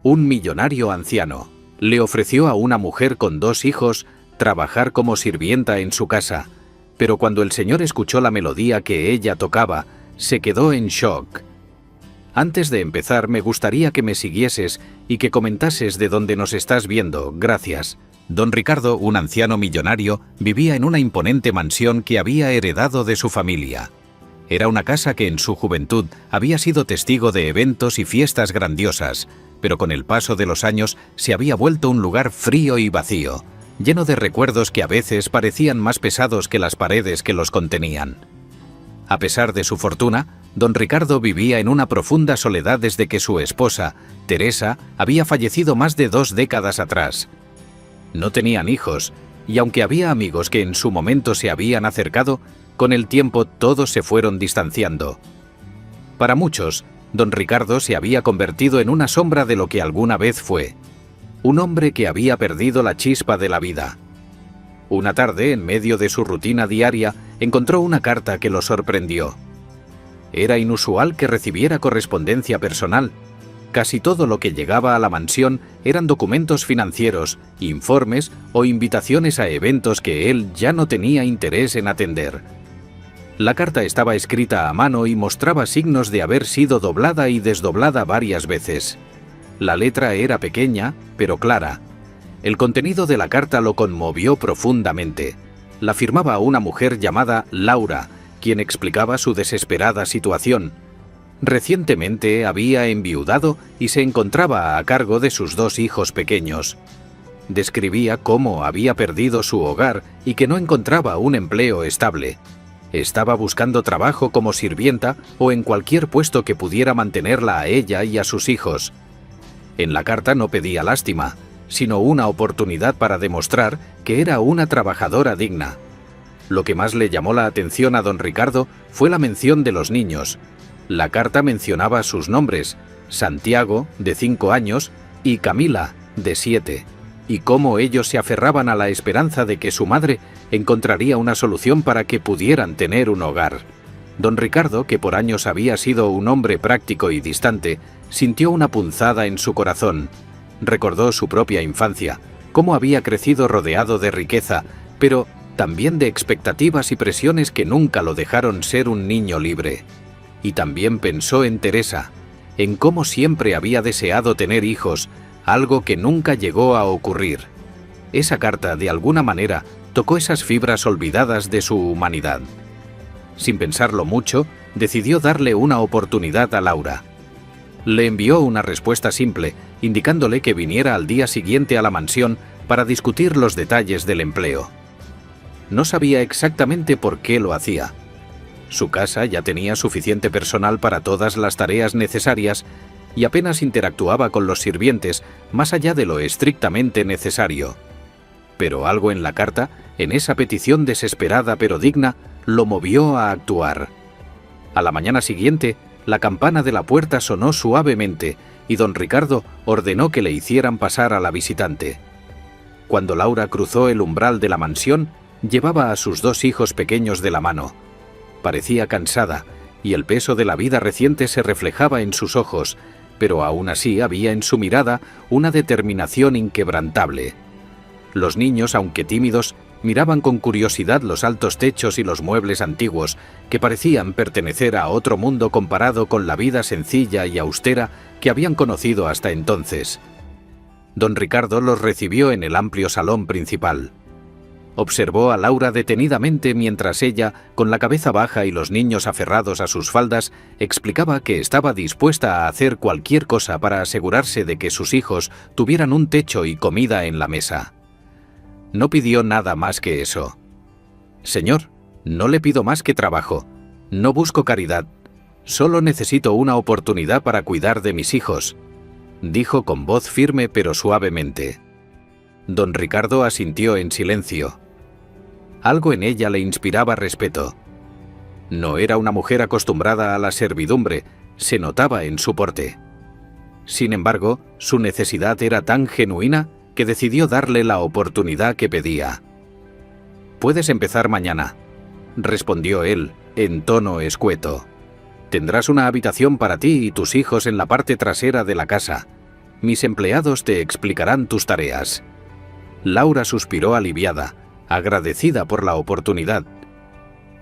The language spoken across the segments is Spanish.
Un millonario anciano le ofreció a una mujer con 2 hijos trabajar como sirvienta en su casa, pero cuando el señor escuchó la melodía que ella tocaba, se quedó en shock. Antes de empezar, me gustaría que me siguieses y que comentases de dónde nos estás viendo, gracias. Don Ricardo, un anciano millonario, vivía en una imponente mansión que había heredado de su familia. Era una casa que en su juventud había sido testigo de eventos y fiestas grandiosas, pero con el paso de los años se había vuelto un lugar frío y vacío, lleno de recuerdos que a veces parecían más pesados que las paredes que los contenían. A pesar de su fortuna, don Ricardo vivía en una profunda soledad desde que su esposa, Teresa, había fallecido más de 2 décadas atrás. No tenían hijos, y aunque había amigos que en su momento se habían acercado, con el tiempo todos se fueron distanciando. Para muchos, don Ricardo se había convertido en una sombra de lo que alguna vez fue, un hombre que había perdido la chispa de la vida. Una tarde, en medio de su rutina diaria, encontró una carta que lo sorprendió. Era inusual que recibiera correspondencia personal. Casi todo lo que llegaba a la mansión eran documentos financieros, informes o invitaciones a eventos que él ya no tenía interés en atender. La carta estaba escrita a mano y mostraba signos de haber sido doblada y desdoblada varias veces. La letra era pequeña, pero clara. El contenido de la carta lo conmovió profundamente. La firmaba una mujer llamada Laura, quien explicaba su desesperada situación. Recientemente había enviudado y se encontraba a cargo de sus 2 hijos pequeños. Describía cómo había perdido su hogar y que no encontraba un empleo estable. Estaba buscando trabajo como sirvienta o en cualquier puesto que pudiera mantenerla a ella y a sus hijos. En la carta no pedía lástima, sino una oportunidad para demostrar que era una trabajadora digna. Lo que más le llamó la atención a don Ricardo fue la mención de los niños. La carta mencionaba sus nombres, Santiago, de 5 años, y Camila, de 7, y cómo ellos se aferraban a la esperanza de que su madre encontraría una solución para que pudieran tener un hogar. Don Ricardo, que por años había sido un hombre práctico y distante, sintió una punzada en su corazón. Recordó su propia infancia, cómo había crecido rodeado de riqueza, pero también de expectativas y presiones que nunca lo dejaron ser un niño libre. Y también pensó en Teresa, en cómo siempre había deseado tener hijos, algo que nunca llegó a ocurrir. Esa carta, de alguna manera, tocó esas fibras olvidadas de su humanidad. Sin pensarlo mucho, decidió darle una oportunidad a Laura. Le envió una respuesta simple, indicándole que viniera al día siguiente a la mansión para discutir los detalles del empleo. No sabía exactamente por qué lo hacía. Su casa ya tenía suficiente personal para todas las tareas necesarias y apenas interactuaba con los sirvientes más allá de lo estrictamente necesario. Pero algo en la carta, en esa petición desesperada pero digna, lo movió a actuar. A la mañana siguiente, la campana de la puerta sonó suavemente y don Ricardo ordenó que le hicieran pasar a la visitante. Cuando Laura cruzó el umbral de la mansión, llevaba a sus 2 hijos pequeños de la mano. Parecía cansada y el peso de la vida reciente se reflejaba en sus ojos, pero aún así había en su mirada una determinación inquebrantable. Los niños, aunque tímidos, miraban con curiosidad los altos techos y los muebles antiguos, que parecían pertenecer a otro mundo comparado con la vida sencilla y austera que habían conocido hasta entonces. Don Ricardo los recibió en el amplio salón principal. Observó a Laura detenidamente mientras ella, con la cabeza baja y los niños aferrados a sus faldas, explicaba que estaba dispuesta a hacer cualquier cosa para asegurarse de que sus hijos tuvieran un techo y comida en la mesa. No pidió nada más que eso. «Señor, no le pido más que trabajo. No busco caridad. Solo necesito una oportunidad para cuidar de mis hijos», dijo con voz firme pero suavemente. Don Ricardo asintió en silencio. Algo en ella le inspiraba respeto. No era una mujer acostumbrada a la servidumbre, se notaba en su porte. Sin embargo, su necesidad era tan genuina que decidió darle la oportunidad que pedía. «Puedes empezar mañana», respondió él, en tono escueto. «Tendrás una habitación para ti y tus hijos en la parte trasera de la casa. Mis empleados te explicarán tus tareas». Laura suspiró aliviada, agradecida por la oportunidad.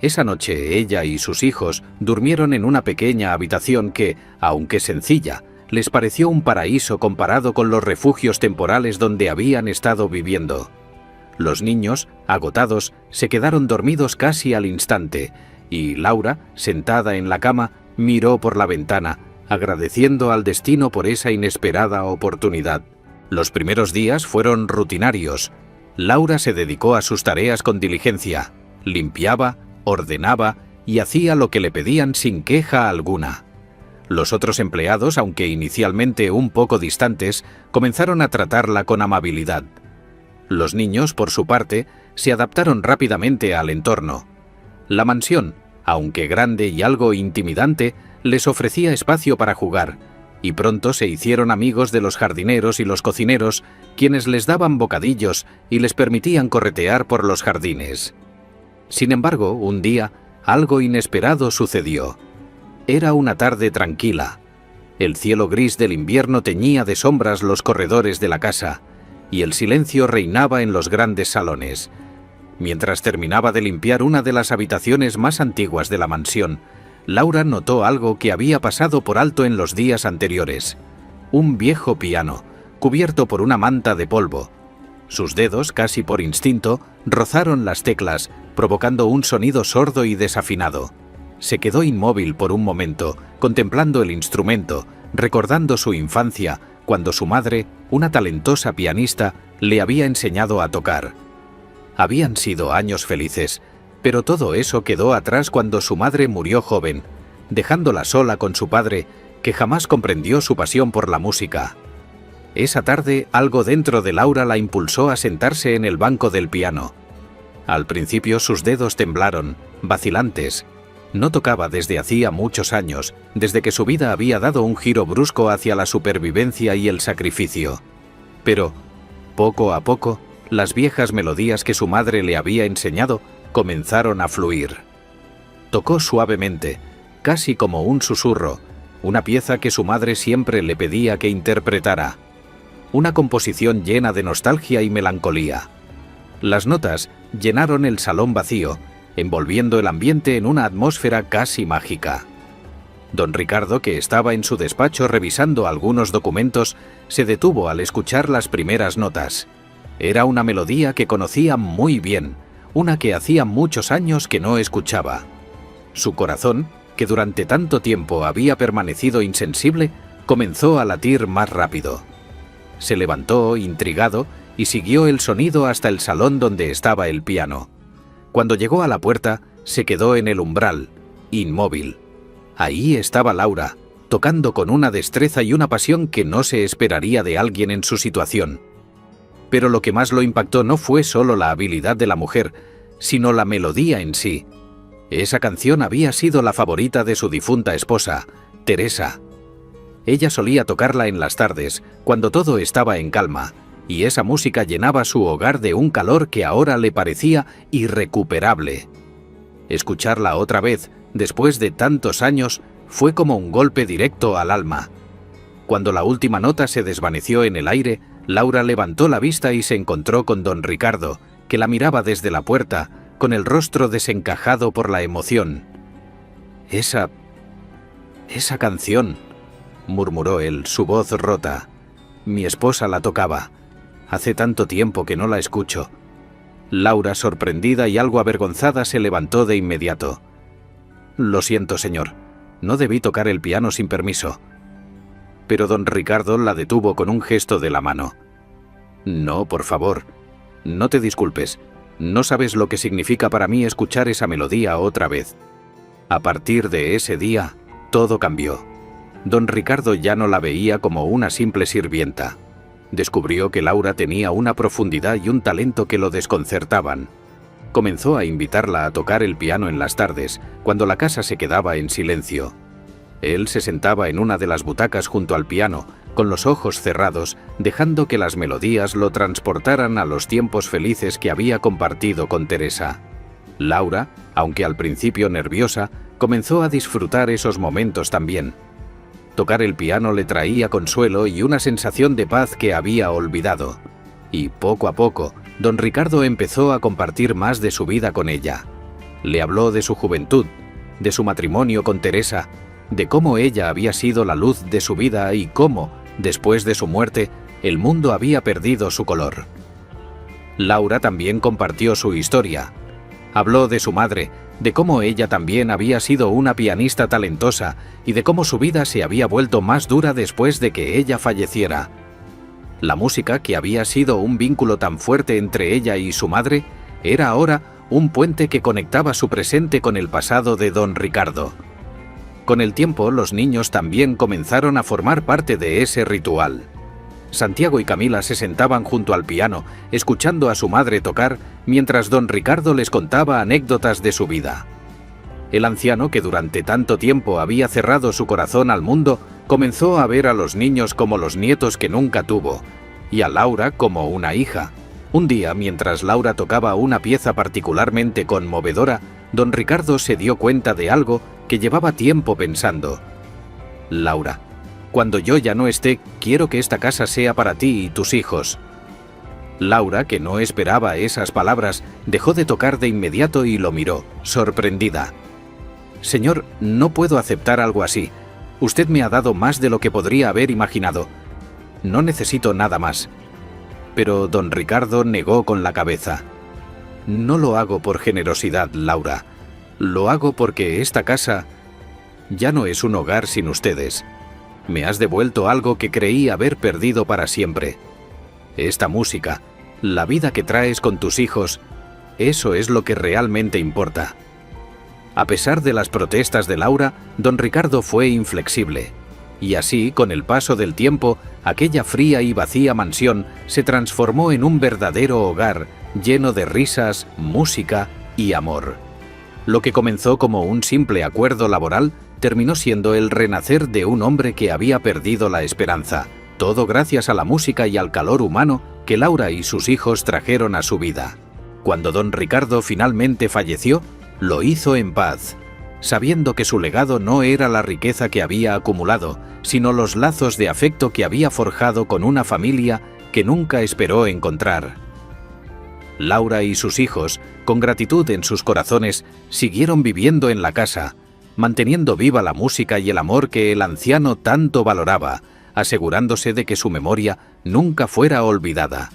Esa noche ella y sus hijos durmieron en una pequeña habitación que, aunque sencilla, les pareció un paraíso comparado con los refugios temporales donde habían estado viviendo. Los niños, agotados, se quedaron dormidos casi al instante, y Laura, sentada en la cama, miró por la ventana, agradeciendo al destino por esa inesperada oportunidad. Los primeros días fueron rutinarios. Laura se dedicó a sus tareas con diligencia, limpiaba, ordenaba y hacía lo que le pedían sin queja alguna. Los otros empleados, aunque inicialmente un poco distantes, comenzaron a tratarla con amabilidad. Los niños, por su parte, se adaptaron rápidamente al entorno. La mansión, aunque grande y algo intimidante, les ofrecía espacio para jugar, y pronto se hicieron amigos de los jardineros y los cocineros, quienes les daban bocadillos y les permitían corretear por los jardines. Sin embargo, un día, algo inesperado sucedió. Era una tarde tranquila. El cielo gris del invierno teñía de sombras los corredores de la casa, y el silencio reinaba en los grandes salones. Mientras terminaba de limpiar una de las habitaciones más antiguas de la mansión, Laura notó algo que había pasado por alto en los días anteriores. Un viejo piano, cubierto por una manta de polvo. Sus dedos, casi por instinto, rozaron las teclas, provocando un sonido sordo y desafinado. Se quedó inmóvil por un momento, contemplando el instrumento, recordando su infancia, cuando su madre, una talentosa pianista, le había enseñado a tocar. Habían sido años felices, pero todo eso quedó atrás cuando su madre murió joven, dejándola sola con su padre, que jamás comprendió su pasión por la música. Esa tarde, algo dentro de Laura la impulsó a sentarse en el banco del piano. Al principio sus dedos temblaron, vacilantes. No tocaba desde hacía muchos años, desde que su vida había dado un giro brusco hacia la supervivencia y el sacrificio. Pero, poco a poco, las viejas melodías que su madre le había enseñado comenzaron a fluir. Tocó suavemente, casi como un susurro, una pieza que su madre siempre le pedía que interpretara. Una composición llena de nostalgia y melancolía. Las notas llenaron el salón vacío, envolviendo el ambiente en una atmósfera casi mágica. Don Ricardo, que estaba en su despacho revisando algunos documentos, se detuvo al escuchar las primeras notas. Era una melodía que conocía muy bien, una que hacía muchos años que no escuchaba. Su corazón, que durante tanto tiempo había permanecido insensible, comenzó a latir más rápido. Se levantó, intrigado, y siguió el sonido hasta el salón donde estaba el piano. Cuando llegó a la puerta, se quedó en el umbral, inmóvil. Ahí estaba Laura, tocando con una destreza y una pasión que no se esperaría de alguien en su situación. Pero lo que más lo impactó no fue solo la habilidad de la mujer, sino la melodía en sí. Esa canción había sido la favorita de su difunta esposa, Teresa. Ella solía tocarla en las tardes, cuando todo estaba en calma, y esa música llenaba su hogar de un calor que ahora le parecía irrecuperable. Escucharla otra vez, después de tantos años, fue como un golpe directo al alma. Cuando la última nota se desvaneció en el aire, Laura levantó la vista y se encontró con don Ricardo, que la miraba desde la puerta, con el rostro desencajado por la emoción. Esa canción», murmuró él, su voz rota. «Mi esposa la tocaba. Hace tanto tiempo que no la escucho». Laura, sorprendida y algo avergonzada, se levantó de inmediato. «Lo siento, señor. No debí tocar el piano sin permiso». Pero don Ricardo la detuvo con un gesto de la mano. «No, por favor. No te disculpes. No sabes lo que significa para mí escuchar esa melodía otra vez». A partir de ese día, todo cambió. Don Ricardo ya no la veía como una simple sirvienta. Descubrió que Laura tenía una profundidad y un talento que lo desconcertaban. Comenzó a invitarla a tocar el piano en las tardes, cuando la casa se quedaba en silencio. Él se sentaba en una de las butacas junto al piano, con los ojos cerrados, dejando que las melodías lo transportaran a los tiempos felices que había compartido con Teresa. Laura, aunque al principio nerviosa, comenzó a disfrutar esos momentos también. Tocar el piano le traía consuelo y una sensación de paz que había olvidado. Y poco a poco, don Ricardo empezó a compartir más de su vida con ella. Le habló de su juventud, de su matrimonio con Teresa, de cómo ella había sido la luz de su vida y cómo, después de su muerte, el mundo había perdido su color. Laura también compartió su historia. Habló de su madre, de cómo ella también había sido una pianista talentosa y de cómo su vida se había vuelto más dura después de que ella falleciera. La música, que había sido un vínculo tan fuerte entre ella y su madre, era ahora un puente que conectaba su presente con el pasado de don Ricardo. Con el tiempo, los niños también comenzaron a formar parte de ese ritual. Santiago y Camila se sentaban junto al piano, escuchando a su madre tocar, mientras don Ricardo les contaba anécdotas de su vida. El anciano, que durante tanto tiempo había cerrado su corazón al mundo, comenzó a ver a los niños como los nietos que nunca tuvo, y a Laura como una hija. Un día, mientras Laura tocaba una pieza particularmente conmovedora, don Ricardo se dio cuenta de algo que llevaba tiempo pensando. «Laura, cuando yo ya no esté, quiero que esta casa sea para ti y tus hijos». Laura, que no esperaba esas palabras, dejó de tocar de inmediato y lo miró, sorprendida. «Señor, no puedo aceptar algo así. Usted me ha dado más de lo que podría haber imaginado. No necesito nada más». Pero don Ricardo negó con la cabeza. «No lo hago por generosidad, Laura. Lo hago porque esta casa ya no es un hogar sin ustedes. Me has devuelto algo que creí haber perdido para siempre. Esta música, la vida que traes con tus hijos, eso es lo que realmente importa». A pesar de las protestas de Laura, don Ricardo fue inflexible. Y así, con el paso del tiempo, aquella fría y vacía mansión se transformó en un verdadero hogar lleno de risas, música y amor. Lo que comenzó como un simple acuerdo laboral terminó siendo el renacer de un hombre que había perdido la esperanza, todo gracias a la música y al calor humano que Laura y sus hijos trajeron a su vida. Cuando don Ricardo finalmente falleció, lo hizo en paz, sabiendo que su legado no era la riqueza que había acumulado, sino los lazos de afecto que había forjado con una familia que nunca esperó encontrar. Laura y sus hijos, con gratitud en sus corazones, siguieron viviendo en la casa, manteniendo viva la música y el amor que el anciano tanto valoraba, asegurándose de que su memoria nunca fuera olvidada.